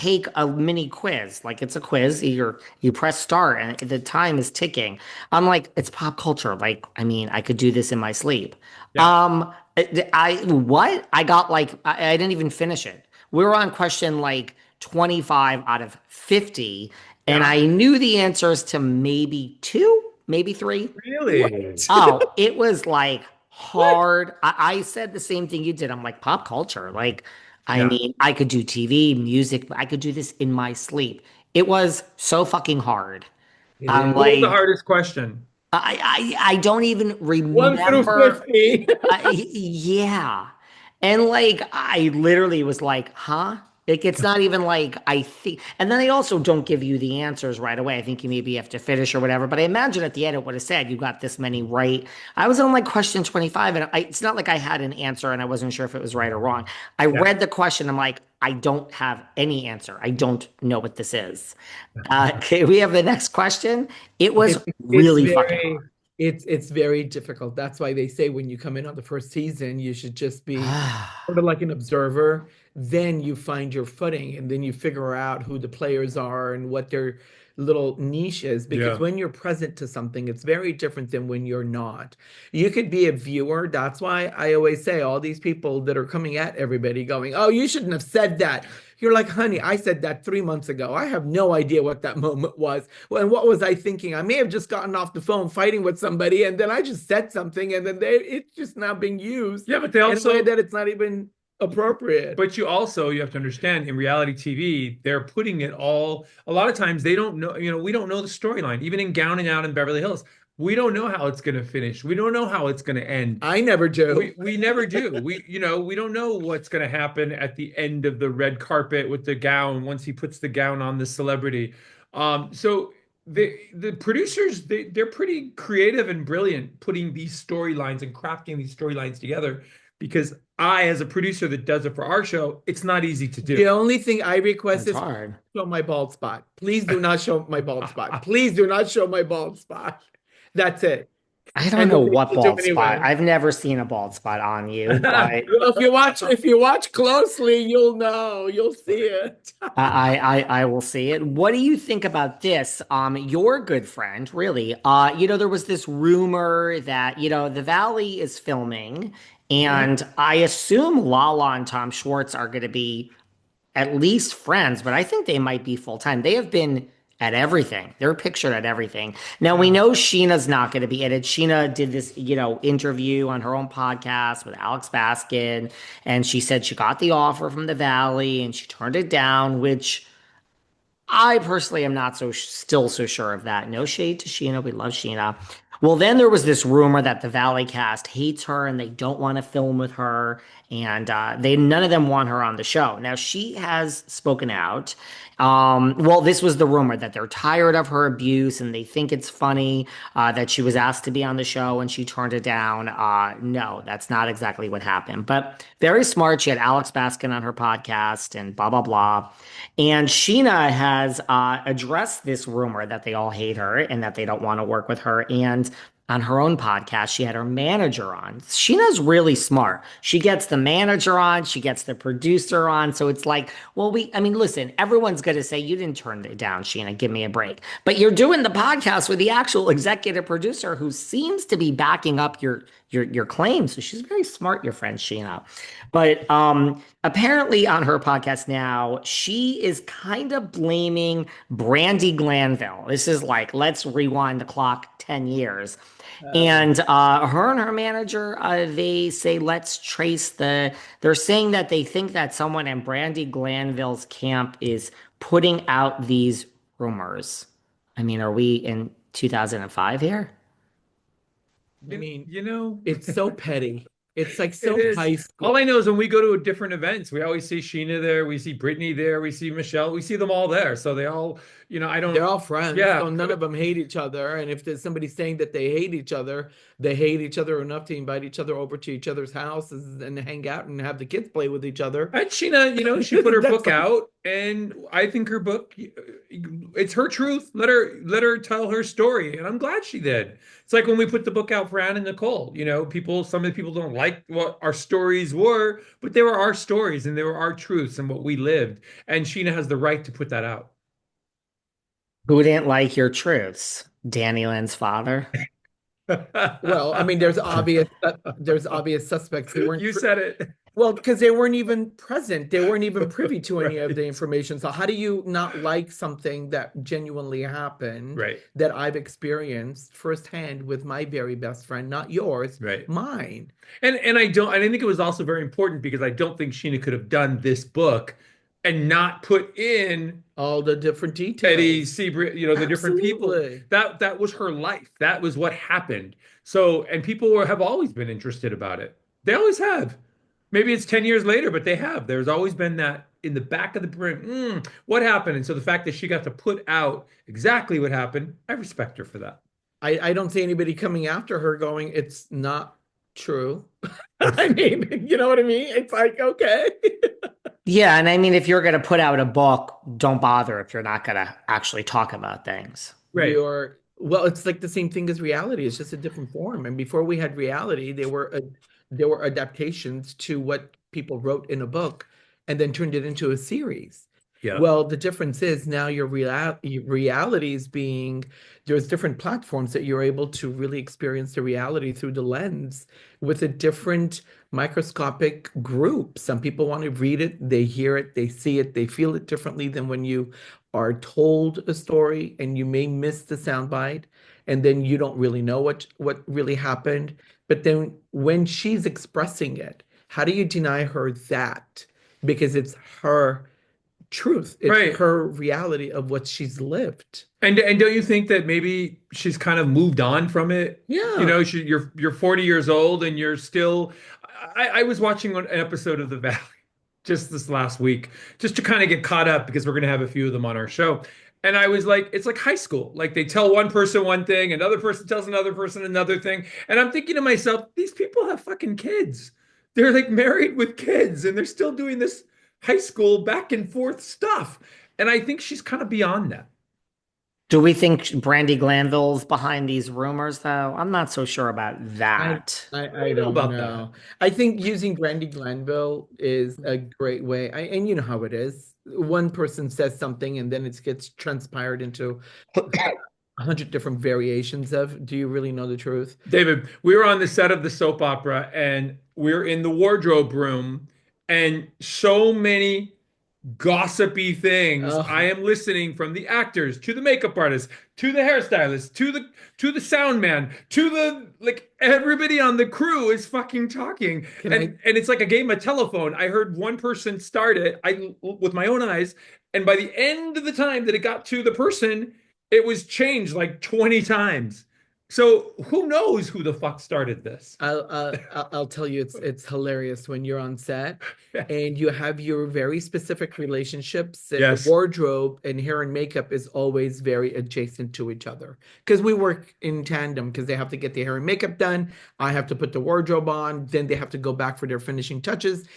take a mini quiz. Like it's a quiz. You press start and the time is ticking. I'm like, it's pop culture. Like, I mean, I could do this in my sleep. Yeah. What? I got like I didn't even finish it. We were on question like 25 out of 50, and Yeah. I knew the answers to maybe two, maybe three. Really? Oh, it was like What? hard. I said the same thing you did. I'm like, pop culture. Like, I Yeah. mean, I could do TV, music, but I could do this in my sleep. It was so fucking hard. It I'm is. What was the like, hardest question? I don't even 1 through remember. 50. Yeah. And like I literally was like, huh? Like it's not even like I think, and then they also don't give you the answers right away. I think you maybe have to finish or whatever. But I imagine at the end it would have said you got this many right. I was on like question 25, and it's not like I had an answer and I wasn't sure if it was right or wrong. I Yeah. read the question. I'm like, I don't have any answer. I don't know what this is. Okay, we have the next question. It was It's really fucking very it's very difficult. That's why they say when you come in on the first season, you should just be hard. sort of like an observer. Then you find your footing and then you figure out who the players are and what their little niche is. Because Yeah. when you're present to something, it's very different than when you're not. You could be a viewer. That's why I always say all these people that are coming at everybody going, oh, you shouldn't have said that. You're like, honey, I said that 3 months ago. I have no idea what that moment was. Well, and what was I thinking? I may have just gotten off the phone fighting with somebody, and then I just said something, and then it's just now being used Yeah, but they in a way also, that it's not even appropriate. but you have to understand in reality TV, they're putting it all, a lot of times they don't know, we don't know the storyline. Even in Gown and Out in Beverly Hills, we don't know how it's going to finish. We don't know how it's going to end. I never do. We never do. We don't know what's going to happen at the end of the red carpet with the gown once he puts the gown on the celebrity. So the producers they're pretty creative and brilliant putting these storylines and crafting these storylines together because I, as a producer that does it for our show, it's not easy to The do. only thing I request That's is hard. show my bald spot. Please do not show my bald spot. Please do not show my bald spot. That's it. I don't And know then they what will do bald spot. anyway. I've never seen a bald spot on you, but Well, if you watch closely, you'll know. You'll see it. I will see it. What do you think about this? Your good friend, really. There was this rumor that, the Valley is filming, and I assume Lala and Tom Schwartz are going to be at least friends, but I think they might be full time. They have been at everything. They're pictured at everything. Now we Yeah. know Sheena's not going to be in it. Sheena did this, interview on her own podcast with Alex Baskin, and she said she got the offer from the Valley and she turned it down, which I personally am not still so sure of that. No shade to Sheena. We love Sheena. Well, then there was this rumor that the Valley cast hates her and they don't want to film with her, and they none of them want her on the show. Now she has spoken out. Well, this was the rumor that they're tired of her abuse and they think it's funny that she was asked to be on the show and she turned it down. No, that's not exactly what happened. But very smart. She had Alex Baskin on her podcast and blah blah blah. And Sheena has addressed this rumor that they all hate her and that they don't want to work with her. And on her own podcast, she had her manager on. Sheena's really smart. She gets the manager on, she gets the producer on. So it's like, well, I mean, listen, everyone's going to say, you didn't turn it down, Sheena, give me a break. But you're doing the podcast with the actual executive producer who seems to be backing up your claims. So she's very smart, your friend Sheena. But apparently on her podcast now, she is kind of blaming Brandi Glanville. This is like, let's rewind the clock 10 years. Oh. And her and her manager, they say, they're saying that they think that someone in Brandi Glanville's camp is putting out these rumors. I mean, are we in 2005 here? I mean, You know, it's so petty. It's like it so is. high All school. I know is when we go to different events, we always see Sheena there, we see Brittany there, we see Michelle, we see them all there. So they all, I don't, They're all friends, yeah, so none of them hate each other. And if there's somebody saying that they hate each other enough to invite each other over to each other's houses and hang out and have the kids play with each other. And Sheena, she put her That's book like, out and I think her book, it's her truth. Let her tell her story, and I'm glad she did. It's like when we put the book out for Anne and Nicole. Some of the people don't like what our stories were, but they were our stories, and they were our truths and what we lived. And Sheena has the right to put that out. Who didn't like your truths? Danny Lynn's father. Well, I mean, there's obvious suspects. They weren't You said it. well, because they weren't even present. They weren't even privy to any of the Right. information. So how do you not like something that genuinely happened Right. that I've experienced firsthand with my very best friend, not yours, Right. mine. And I think it was also very important because I don't think Sheena could have done this book and not put in All the different Eddie details. Seabra, the different people. Absolutely. That was her life. That was what happened. So, and people have always been interested about it. They always have. Maybe it's 10 years later, but they have. There's always been that in the back of the brain. What happened? And so the fact that she got to put out exactly what happened, I respect her for that. I don't see anybody coming after her going, it's not true. I mean, you know what I mean? It's like, okay. Yeah, and I mean, if you're going to put out a book, don't bother if you're not going to actually talk about things. Right. Well, it's like the same thing as reality. It's just a different form. And before we had reality, there were adaptations to what people wrote in a book and then turned it into a series. Yeah. Well, the difference is now your realities being there's different platforms that you're able to really experience the reality through the lens with a different microscopic group. Some people want to read it, they hear it, they see it, they feel it differently than when you are told a story and you may miss the soundbite and then you don't really know what really happened. But then when she's expressing it, how do you deny her that? Because it's her truth. It's Right. her reality of what she's lived. And don't you think that maybe she's kind of moved on from it? Yeah. You're 40 years old and you're still. I was watching an episode of The Valley just this last week, just to kind of get caught up because we're going to have a few of them on our show. And I was like, it's like high school. Like they tell one person one thing, another person tells another person another thing. And I'm thinking to myself, these people have fucking kids. They're like married with kids and they're still doing this high school back and forth stuff. And I think she's kind of beyond that. Do we think Brandi Glanville's behind these rumors, though? I'm not so sure about I that. I Know don't about that. know. I think using Brandi Glanville is a great way. And you know how it is. One person says something and then it gets transpired into 100 different variations of, do you really know the truth? David, we were on the set of the soap opera and we're in the wardrobe room, and so many gossipy things. I Oh, am listening from the actors to the makeup artist to the hairstylist to the sound man to the like everybody on the crew is fucking talking. can I And it's like a game of telephone. I heard one person start it with my own eyes, and by the end of the time that it got to the person, it was changed like 20 times. So who knows who the fuck started this? I'll tell you, it's hilarious when you're on set and you have your very specific relationships, and the Yes. wardrobe and hair and makeup is always very adjacent to each other because we work in tandem because they have to get the hair and makeup done. I have to put the wardrobe on, then they have to go back for their finishing touches.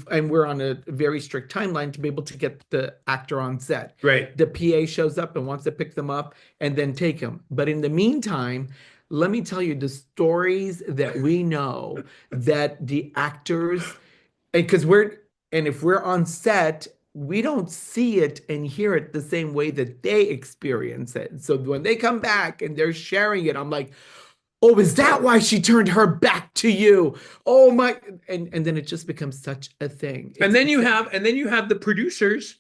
And we're on a very strict timeline to be able to get the actor on set. Right. The PA shows up and wants to pick them up and then take them. But in the meantime, let me tell you the stories that we know that the actors, and because and if we're on set, we don't see it and hear it the same way that they experience it. So when they come back and they're sharing it, I'm like, oh, is that why she turned her back to you? Oh my, and then it just becomes such a thing. And then you have the producers,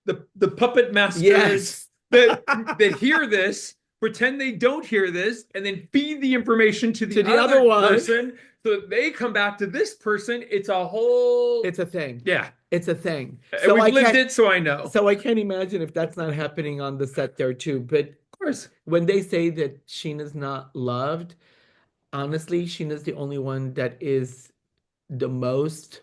the puppet masters Yes. that hear this, pretend they don't hear this, and then feed the information to To the the other other one. person so that they come back to this person. It's a whole It's a thing. yeah. It's a thing. And we've lived it, so I know. So I can't imagine if that's not happening on the set there too. But Of course. when they say that Sheena's not loved, honestly, Sheena's the only one that is the most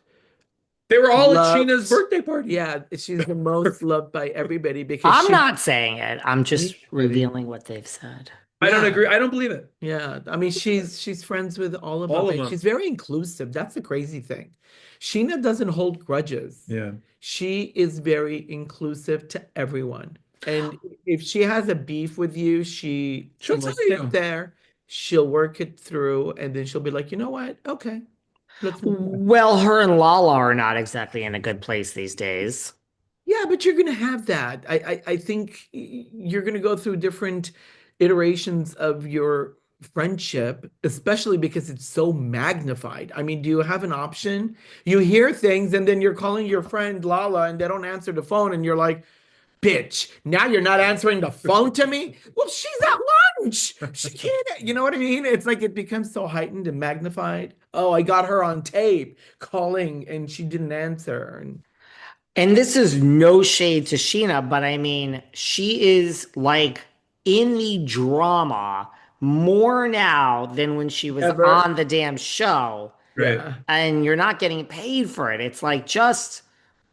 They were all at loved. Sheena's birthday party. Yeah, she's the most loved by everybody because I'm she not saying it. I'm just Really? revealing what they've said. I don't Yeah. agree. I don't believe it. Yeah, I mean she's friends with all of them, All of and them. she's very inclusive. That's the crazy thing. Sheena doesn't hold grudges. Yeah. She is very inclusive to everyone. And if she has a beef with you, she She'll will tell sit you. there, she'll work it through, and then she'll be like, you know what? Okay, let's move on. Well, her and Lala are not exactly in a good place these days. Yeah, but you're gonna have that. I think you're gonna go through different iterations of your friendship, especially because it's so magnified. I mean, do you have an option? You hear things and then you're calling your friend Lala and they don't answer the phone and you're like, bitch, now you're not answering the phone to me? Well, she's at lunch. She can't, you know what I mean? It's like it becomes so heightened and magnified. Oh, I got her on tape calling and she didn't answer. And And this is no shade to Sheena, but I mean, she is like in the drama more now than when she was ever. on the damn show, Right. Yeah. and you're not getting paid for it. It's like just